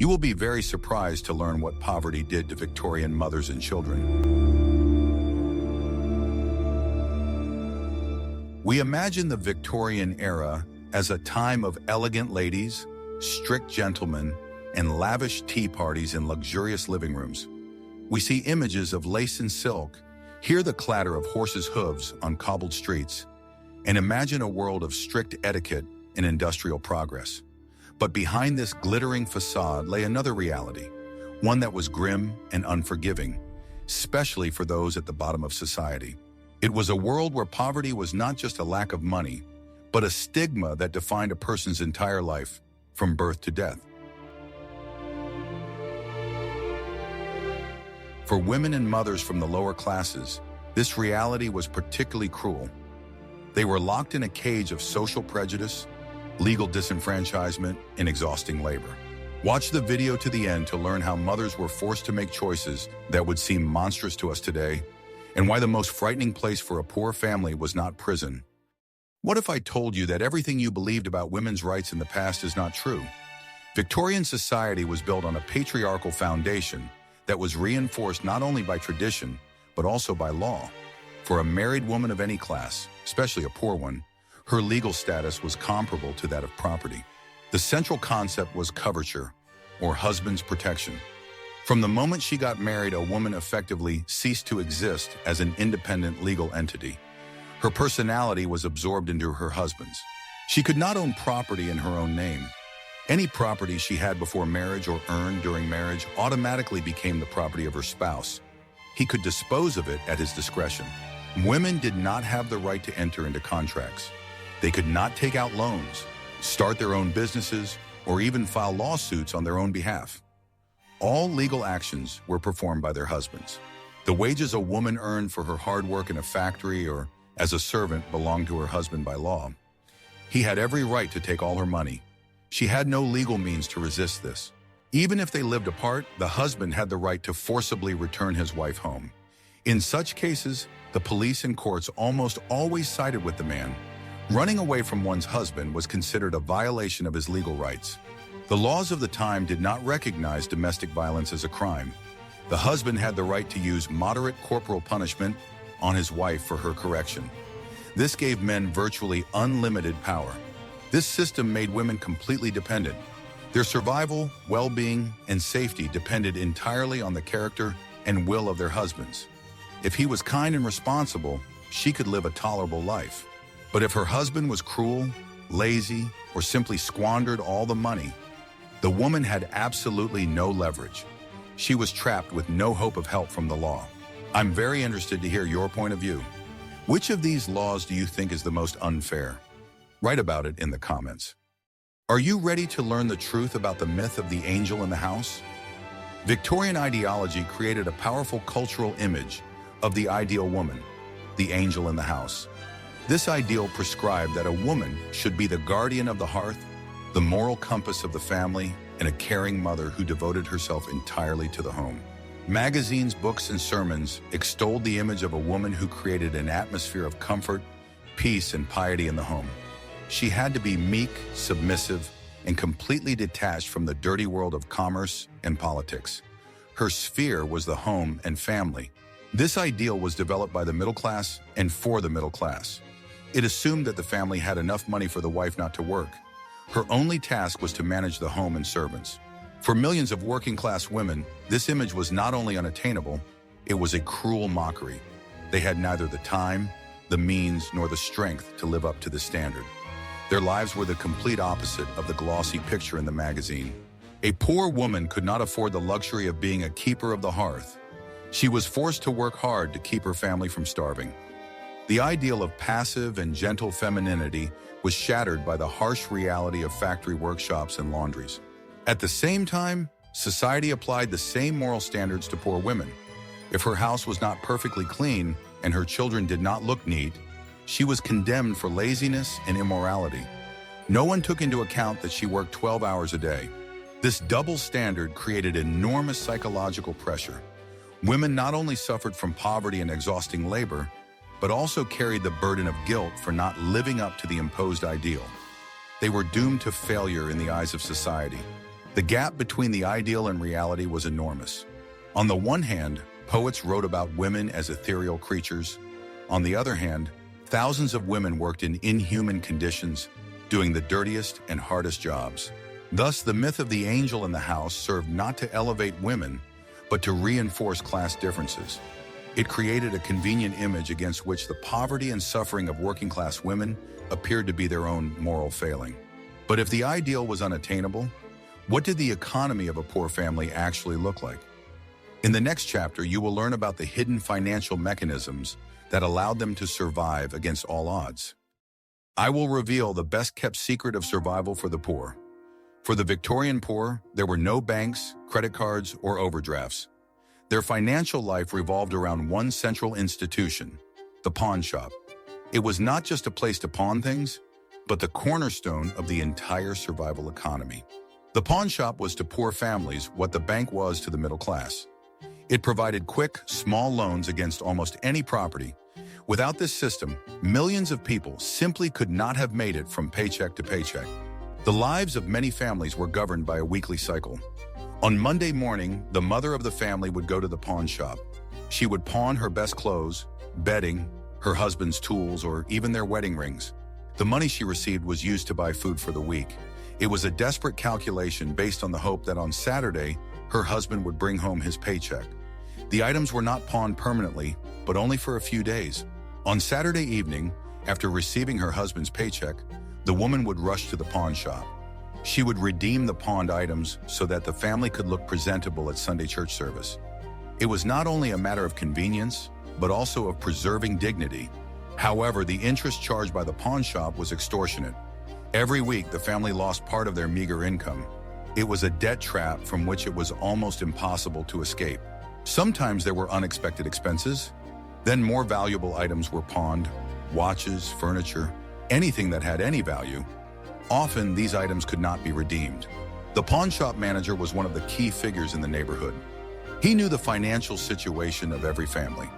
You will be very surprised to learn what poverty did to Victorian mothers and children. We imagine the Victorian era as a time of elegant ladies, strict gentlemen, and lavish tea parties in luxurious living rooms. We see images of lace and silk, hear the clatter of horses' hooves on cobbled streets, and imagine a world of strict etiquette and industrial progress. But behind this glittering facade lay another reality, one that was grim and unforgiving, especially for those at the bottom of society. It was a world where poverty was not just a lack of money, but a stigma that defined a person's entire life, from birth to death. For women and mothers from the lower classes, this reality was particularly cruel. They were locked in a cage of social prejudice, legal disenfranchisement, and exhausting labor. Watch the video to the end to learn how mothers were forced to make choices that would seem monstrous to us today, and why the most frightening place for a poor family was not prison. What if I told you that everything you believed about women's rights in the past is not true? Victorian society was built on a patriarchal foundation that was reinforced not only by tradition, but also by law. For a married woman of any class, especially a poor one, her legal status was comparable to that of property. The central concept was coverture, or husband's protection. From the moment she got married, a woman effectively ceased to exist as an independent legal entity. Her personality was absorbed into her husband's. She could not own property in her own name. Any property she had before marriage or earned during marriage automatically became the property of her spouse. He could dispose of it at his discretion. Women did not have the right to enter into contracts. They could not take out loans, start their own businesses, or even file lawsuits on their own behalf. All legal actions were performed by their husbands. The wages a woman earned for her hard work in a factory or as a servant belonged to her husband by law. He had every right to take all her money. She had no legal means to resist this. Even if they lived apart, the husband had the right to forcibly return his wife home. In such cases, the police and courts almost always sided with the man. Running away from one's husband was considered a violation of his legal rights. The laws of the time did not recognize domestic violence as a crime. The husband had the right to use moderate corporal punishment on his wife for her correction. This gave men virtually unlimited power. This system made women completely dependent. Their survival, well-being, and safety depended entirely on the character and will of their husbands. If he was kind and responsible, she could live a tolerable life. But if her husband was cruel, lazy, or simply squandered all the money, the woman had absolutely no leverage. She was trapped with no hope of help from the law. I'm very interested to hear your point of view. Which of these laws do you think is the most unfair? Write about it in the comments. Are you ready to learn the truth about the myth of the angel in the house? Victorian ideology created a powerful cultural image of the ideal woman, the angel in the house. This ideal prescribed that a woman should be the guardian of the hearth, the moral compass of the family, and a caring mother who devoted herself entirely to the home. Magazines, books, and sermons extolled the image of a woman who created an atmosphere of comfort, peace, and piety in the home. She had to be meek, submissive, and completely detached from the dirty world of commerce and politics. Her sphere was the home and family. This ideal was developed by the middle class and for the middle class. It assumed that the family had enough money for the wife not to work. Her only task was to manage the home and servants. For millions of working-class women, this image was not only unattainable, it was a cruel mockery. They had neither the time, the means, nor the strength to live up to the standard. Their lives were the complete opposite of the glossy picture in the magazine. A poor woman could not afford the luxury of being a keeper of the hearth. She was forced to work hard to keep her family from starving. The ideal of passive and gentle femininity was shattered by the harsh reality of factory workshops and laundries. At the same time, society applied the same moral standards to poor women. If her house was not perfectly clean and her children did not look neat, she was condemned for laziness and immorality. No one took into account that she worked 12 hours a day. This double standard created enormous psychological pressure. Women not only suffered from poverty and exhausting labor, but also carried the burden of guilt for not living up to the imposed ideal. They were doomed to failure in the eyes of society. The gap between the ideal and reality was enormous. On the one hand, poets wrote about women as ethereal creatures. On the other hand, thousands of women worked in inhuman conditions, doing the dirtiest and hardest jobs. Thus, the myth of the angel in the house served not to elevate women, but to reinforce class differences. It created a convenient image against which the poverty and suffering of working-class women appeared to be their own moral failing. But if the ideal was unattainable, what did the economy of a poor family actually look like? In the next chapter, you will learn about the hidden financial mechanisms that allowed them to survive against all odds. I will reveal the best-kept secret of survival for the poor. For the Victorian poor, there were no banks, credit cards, or overdrafts. Their financial life revolved around one central institution, the pawn shop. It was not just a place to pawn things, but the cornerstone of the entire survival economy. The pawn shop was to poor families what the bank was to the middle class. It provided quick, small loans against almost any property. Without this system, millions of people simply could not have made it from paycheck to paycheck. The lives of many families were governed by a weekly cycle. On Monday morning, the mother of the family would go to the pawn shop. She would pawn her best clothes, bedding, her husband's tools, or even their wedding rings. The money she received was used to buy food for the week. It was a desperate calculation based on the hope that on Saturday, her husband would bring home his paycheck. The items were not pawned permanently, but only for a few days. On Saturday evening, after receiving her husband's paycheck, the woman would rush to the pawn shop. She would redeem the pawned items so that the family could look presentable at Sunday church service. It was not only a matter of convenience, but also of preserving dignity. However, the interest charged by the pawn shop was extortionate. Every week, the family lost part of their meager income. It was a debt trap from which it was almost impossible to escape. Sometimes there were unexpected expenses. Then more valuable items were pawned: watches, furniture, anything that had any value. Often, these items could not be redeemed. The pawn shop manager was one of the key figures in the neighborhood. He knew the financial situation of every family.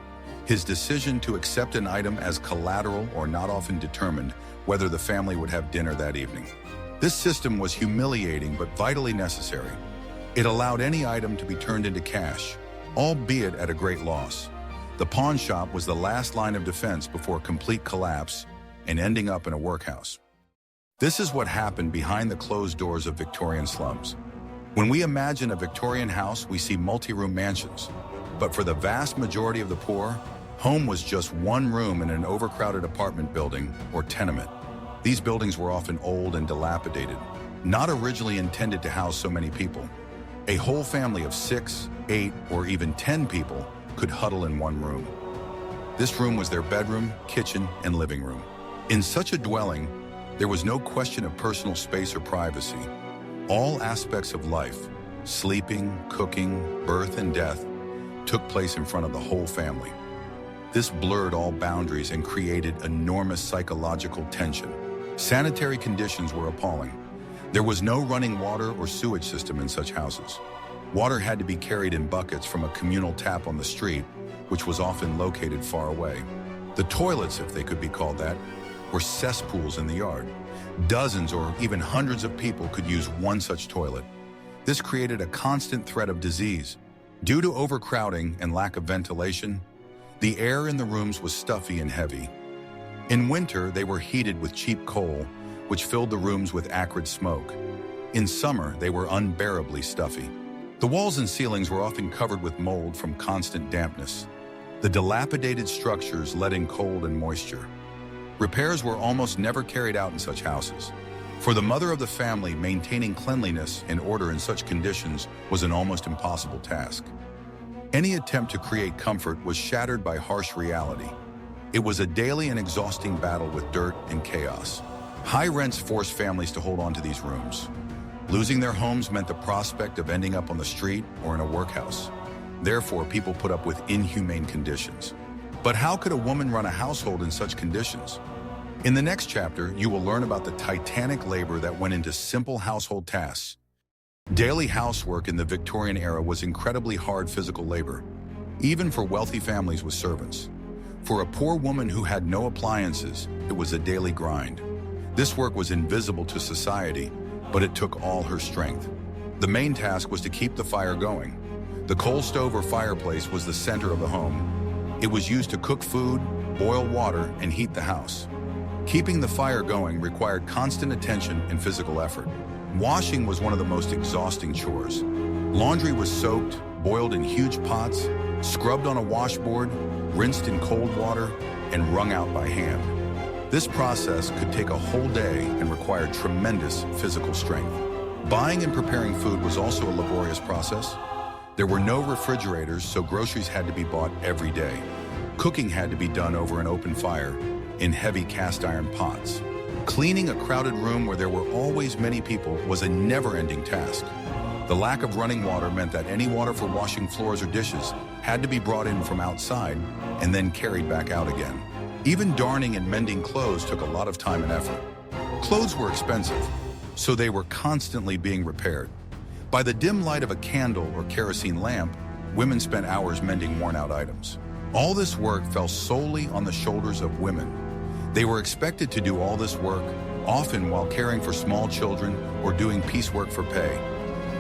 His decision to accept an item as collateral or not often determined whether the family would have dinner that evening. This system was humiliating but vitally necessary. It allowed any item to be turned into cash, albeit at a great loss. The pawn shop was the last line of defense before complete collapse and ending up in a workhouse. This is what happened behind the closed doors of Victorian slums. When we imagine a Victorian house, we see multi-room mansions. But for the vast majority of the poor, home was just one room in an overcrowded apartment building or tenement. These buildings were often old and dilapidated, not originally intended to house so many people. A whole family of 6, 8, or even 10 people could huddle in one room. This room was their bedroom, kitchen, and living room. In such a dwelling, there was no question of personal space or privacy. All aspects of life, sleeping, cooking, birth, and death, took place in front of the whole family. This blurred all boundaries and created enormous psychological tension. Sanitary conditions were appalling. There was no running water or sewage system in such houses. Water had to be carried in buckets from a communal tap on the street, which was often located far away. The toilets, if they could be called that, were cesspools in the yard. Dozens or even hundreds of people could use one such toilet. This created a constant threat of disease. Due to overcrowding and lack of ventilation, the air in the rooms was stuffy and heavy. In winter, they were heated with cheap coal, which filled the rooms with acrid smoke. In summer, they were unbearably stuffy. The walls and ceilings were often covered with mold from constant dampness. The dilapidated structures let in cold and moisture. Repairs were almost never carried out in such houses. For the mother of the family, maintaining cleanliness and order in such conditions was an almost impossible task. Any attempt to create comfort was shattered by harsh reality. It was a daily and exhausting battle with dirt and chaos. High rents forced families to hold on to these rooms. Losing their homes meant the prospect of ending up on the street or in a workhouse. Therefore, people put up with inhumane conditions. But how could a woman run a household in such conditions? In the next chapter, you will learn about the titanic labor that went into simple household tasks. Daily housework in the Victorian era was incredibly hard physical labor, even for wealthy families with servants. For a poor woman who had no appliances, it was a daily grind. This work was invisible to society, but it took all her strength. The main task was to keep the fire going. The coal stove or fireplace was the center of the home. It was used to cook food, boil water, and heat the house. Keeping the fire going required constant attention and physical effort. Washing was one of the most exhausting chores. Laundry was soaked, boiled in huge pots, scrubbed on a washboard, rinsed in cold water, and wrung out by hand. This process could take a whole day and required tremendous physical strength. Buying and preparing food was also a laborious process. There were no refrigerators, so groceries had to be bought every day. Cooking had to be done over an open fire in heavy cast iron pots. Cleaning a crowded room where there were always many people was a never-ending task. The lack of running water meant that any water for washing floors or dishes had to be brought in from outside and then carried back out again. Even darning and mending clothes took a lot of time and effort. Clothes were expensive, so they were constantly being repaired. By the dim light of a candle or kerosene lamp, women spent hours mending worn-out items. All this work fell solely on the shoulders of women. They were expected to do all this work, often while caring for small children or doing piecework for pay.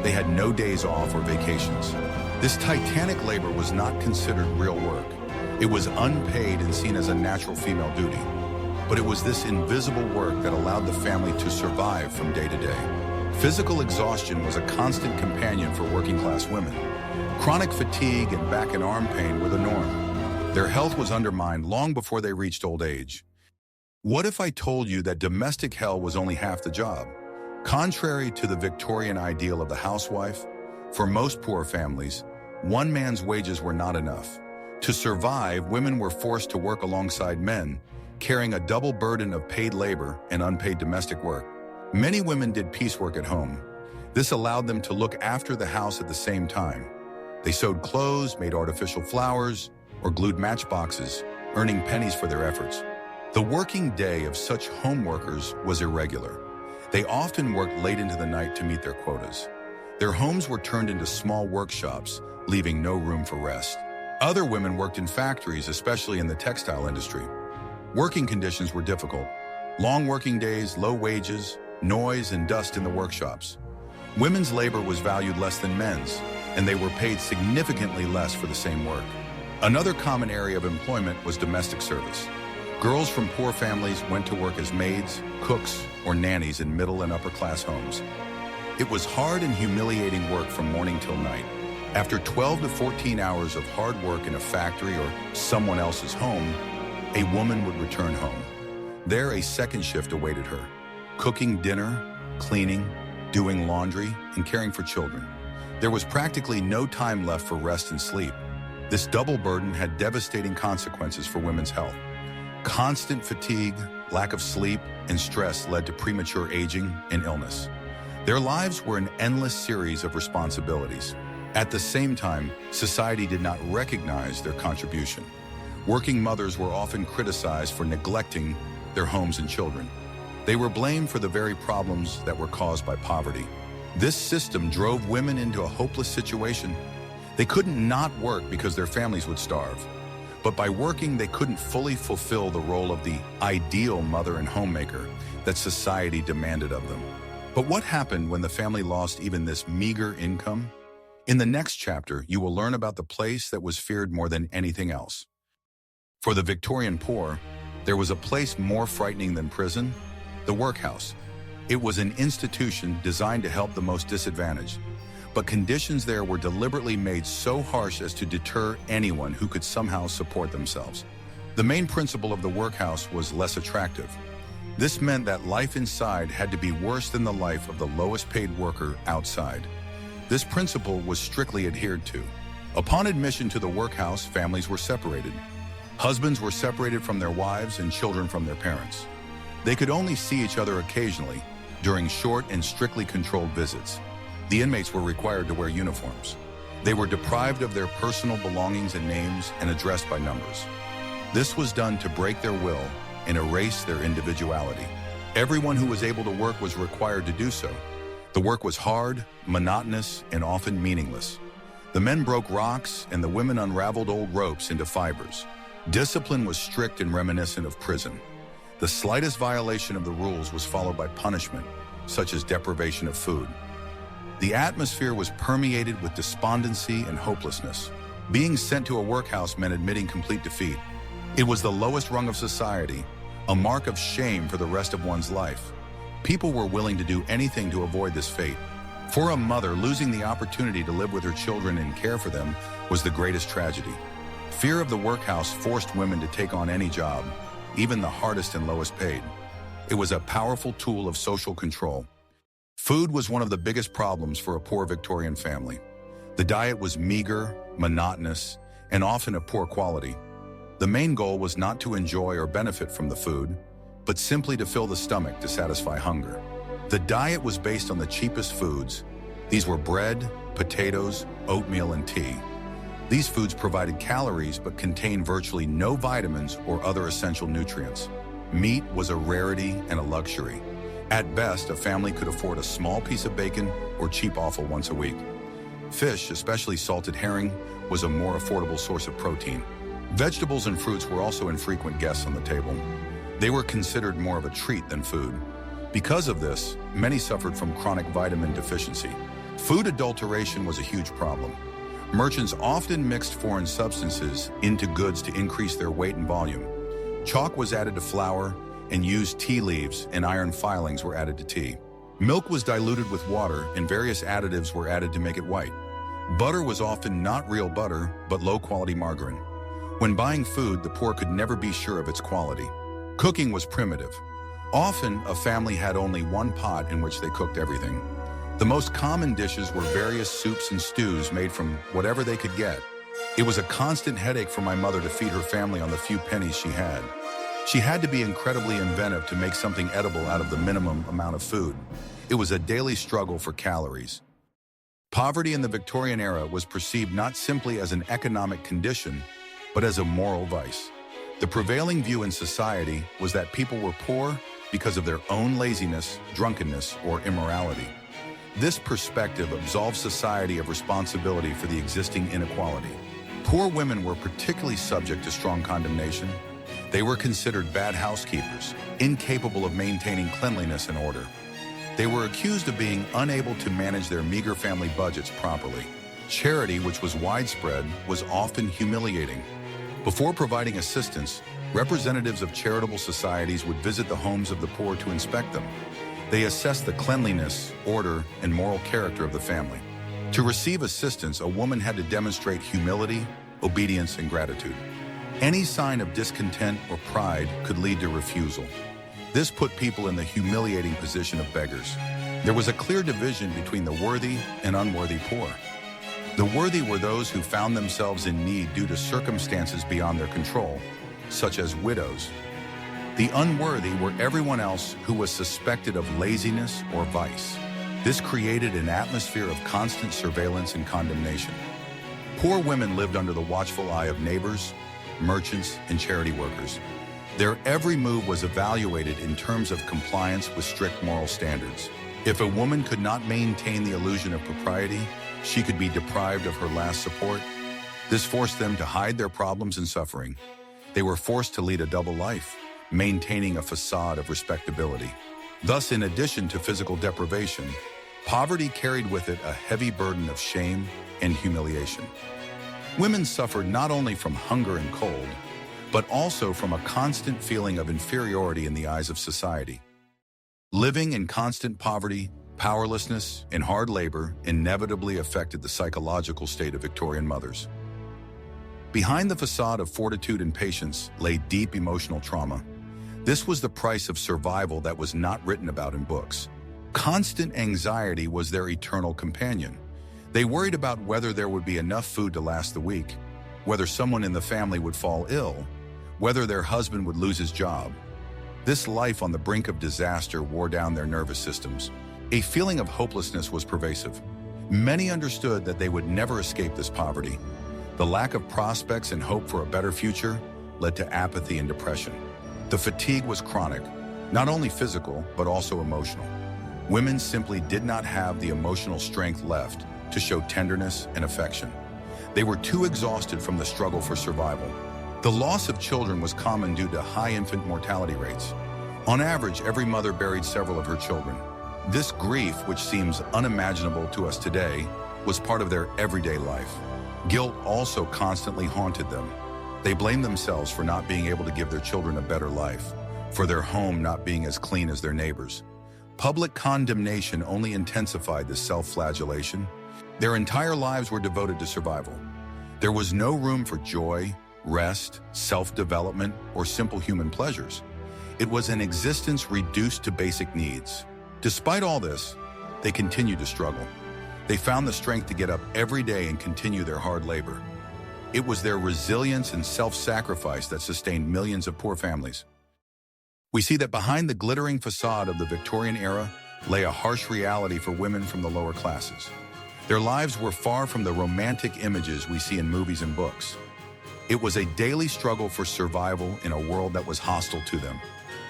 They had no days off or vacations. This titanic labor was not considered real work. It was unpaid and seen as a natural female duty. But it was this invisible work that allowed the family to survive from day to day. Physical exhaustion was a constant companion for working-class women. Chronic fatigue and back and arm pain were the norm. Their health was undermined long before they reached old age. What if I told you that domestic hell was only half the job? Contrary to the Victorian ideal of the housewife, for most poor families, one man's wages were not enough. To survive, women were forced to work alongside men, carrying a double burden of paid labor and unpaid domestic work. Many women did piecework at home. This allowed them to look after the house at the same time. They sewed clothes, made artificial flowers, or glued matchboxes, earning pennies for their efforts. The working day of such home workers was irregular. They often worked late into the night to meet their quotas. Their homes were turned into small workshops, leaving no room for rest. Other women worked in factories, especially in the textile industry. Working conditions were difficult. Long working days, low wages, noise, and dust in the workshops. Women's labor was valued less than men's, and they were paid significantly less for the same work. Another common area of employment was domestic service. Girls from poor families went to work as maids, cooks, or nannies in middle and upper-class homes. It was hard and humiliating work from morning till night. After 12 to 14 hours of hard work in a factory or someone else's home, a woman would return home. There, a second shift awaited her, cooking dinner, cleaning, doing laundry, and caring for children. There was practically no time left for rest and sleep. This double burden had devastating consequences for women's health. Constant fatigue, lack of sleep, and stress led to premature aging and illness. Their lives were an endless series of responsibilities. At the same time, society did not recognize their contribution. Working mothers were often criticized for neglecting their homes and children. They were blamed for the very problems that were caused by poverty. This system drove women into a hopeless situation. They couldn't not work because their families would starve. But by working, they couldn't fully fulfill the role of the ideal mother and homemaker that society demanded of them. But what happened when the family lost even this meager income? In the next chapter, you will learn about the place that was feared more than anything else. For the Victorian poor, there was a place more frightening than prison: the workhouse. It was an institution designed to help the most disadvantaged, but conditions there were deliberately made so harsh as to deter anyone who could somehow support themselves. The main principle of the workhouse was less attractive. This meant that life inside had to be worse than the life of the lowest paid worker outside. This principle was strictly adhered to. Upon admission to the workhouse, families were separated. Husbands were separated from their wives and children from their parents. They could only see each other occasionally, during short and strictly controlled visits. The inmates were required to wear uniforms. They were deprived of their personal belongings and names and addressed by numbers. This was done to break their will and erase their individuality. Everyone who was able to work was required to do so. The work was hard, monotonous, and often meaningless. The men broke rocks and the women unraveled old ropes into fibers. Discipline was strict and reminiscent of prison. The slightest violation of the rules was followed by punishment, such as deprivation of food. The atmosphere was permeated with despondency and hopelessness. Being sent to a workhouse meant admitting complete defeat. It was the lowest rung of society, a mark of shame for the rest of one's life. People were willing to do anything to avoid this fate. For a mother, losing the opportunity to live with her children and care for them was the greatest tragedy. Fear of the workhouse forced women to take on any job, even the hardest and lowest paid. It was a powerful tool of social control. Food was one of the biggest problems for a poor Victorian family. The diet was meager, monotonous, and often of poor quality. The main goal was not to enjoy or benefit from the food, but simply to fill the stomach to satisfy hunger. The diet was based on the cheapest foods. These were bread, potatoes, oatmeal, and tea. These foods provided calories but contained virtually no vitamins or other essential nutrients. Meat was a rarity and a luxury. At best, a family could afford a small piece of bacon or cheap offal once a week. Fish, especially salted herring, was a more affordable source of protein. Vegetables and fruits were also infrequent guests on the table. They were considered more of a treat than food. Because of this, many suffered from chronic vitamin deficiency. Food adulteration was a huge problem. Merchants often mixed foreign substances into goods to increase their weight and volume. Chalk was added to flour, and used tea leaves and iron filings were added to tea. Milk was diluted with water, and various additives were added to make it white. Butter was often not real butter, but low-quality margarine. When buying food, the poor could never be sure of its quality. Cooking was primitive. Often, a family had only one pot in which they cooked everything. The most common dishes were various soups and stews made from whatever they could get. It was a constant headache for my mother to feed her family on the few pennies she had. She had to be incredibly inventive to make something edible out of the minimum amount of food. It was a daily struggle for calories. Poverty in the Victorian era was perceived not simply as an economic condition, but as a moral vice. The prevailing view in society was that people were poor because of their own laziness, drunkenness, or immorality. This perspective absolved society of responsibility for the existing inequality. Poor women were particularly subject to strong condemnation. They were considered bad housekeepers, incapable of maintaining cleanliness and order. They were accused of being unable to manage their meager family budgets properly. Charity, which was widespread, was often humiliating. Before providing assistance, representatives of charitable societies would visit the homes of the poor to inspect them. They assessed the cleanliness, order, and moral character of the family. To receive assistance, a woman had to demonstrate humility, obedience, and gratitude. Any sign of discontent or pride could lead to refusal. This put people in the humiliating position of beggars. There was a clear division between the worthy and unworthy poor. The worthy were those who found themselves in need due to circumstances beyond their control, such as widows. The unworthy were everyone else who was suspected of laziness or vice. This created an atmosphere of constant surveillance and condemnation. Poor women lived under the watchful eye of neighbors, merchants, and charity workers. Their every move was evaluated in terms of compliance with strict moral standards. If a woman could not maintain the illusion of propriety, she could be deprived of her last support. This forced them to hide their problems and suffering. They were forced to lead a double life, maintaining a facade of respectability. Thus, in addition to physical deprivation, poverty carried with it a heavy burden of shame and humiliation. Women suffered not only from hunger and cold, but also from a constant feeling of inferiority in the eyes of society. Living in constant poverty, powerlessness, and hard labor inevitably affected the psychological state of Victorian mothers. Behind the facade of fortitude and patience lay deep emotional trauma. This was the price of survival that was not written about in books. Constant anxiety was their eternal companion. They worried about whether there would be enough food to last the week, whether someone in the family would fall ill, whether their husband would lose his job. This life on the brink of disaster wore down their nervous systems. A feeling of hopelessness was pervasive. Many understood that they would never escape this poverty. The lack of prospects and hope for a better future led to apathy and depression. The fatigue was chronic, not only physical, but also emotional. Women simply did not have the emotional strength left to show tenderness and affection. They were too exhausted from the struggle for survival. The loss of children was common due to high infant mortality rates. On average, every mother buried several of her children. This grief, which seems unimaginable to us today, was part of their everyday life. Guilt also constantly haunted them. They blamed themselves for not being able to give their children a better life, for their home not being as clean as their neighbors. Public condemnation only intensified this self-flagellation. Their entire lives were devoted to survival. There was no room for joy, rest, self-development, or simple human pleasures. It was an existence reduced to basic needs. Despite all this, they continued to struggle. They found the strength to get up every day and continue their hard labor. It was their resilience and self-sacrifice that sustained millions of poor families. We see that behind the glittering facade of the Victorian era lay a harsh reality for women from the lower classes. Their lives were far from the romantic images we see in movies and books. It was a daily struggle for survival in a world that was hostile to them.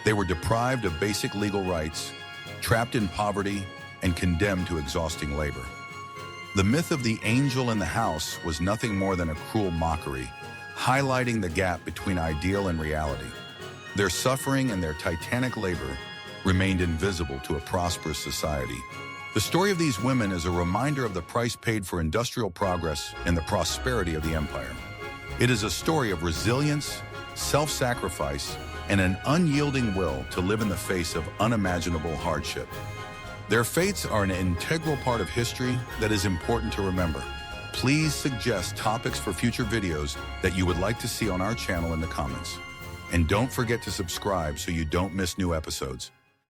They were deprived of basic legal rights, trapped in poverty, and condemned to exhausting labor. The myth of the angel in the house was nothing more than a cruel mockery, highlighting the gap between ideal and reality. Their suffering and their titanic labor remained invisible to a prosperous society. The story of these women is a reminder of the price paid for industrial progress and the prosperity of the empire. It is a story of resilience, self-sacrifice, and an unyielding will to live in the face of unimaginable hardship. Their fates are an integral part of history that is important to remember. Please suggest topics for future videos that you would like to see on our channel in the comments. And don't forget to subscribe so you don't miss new episodes.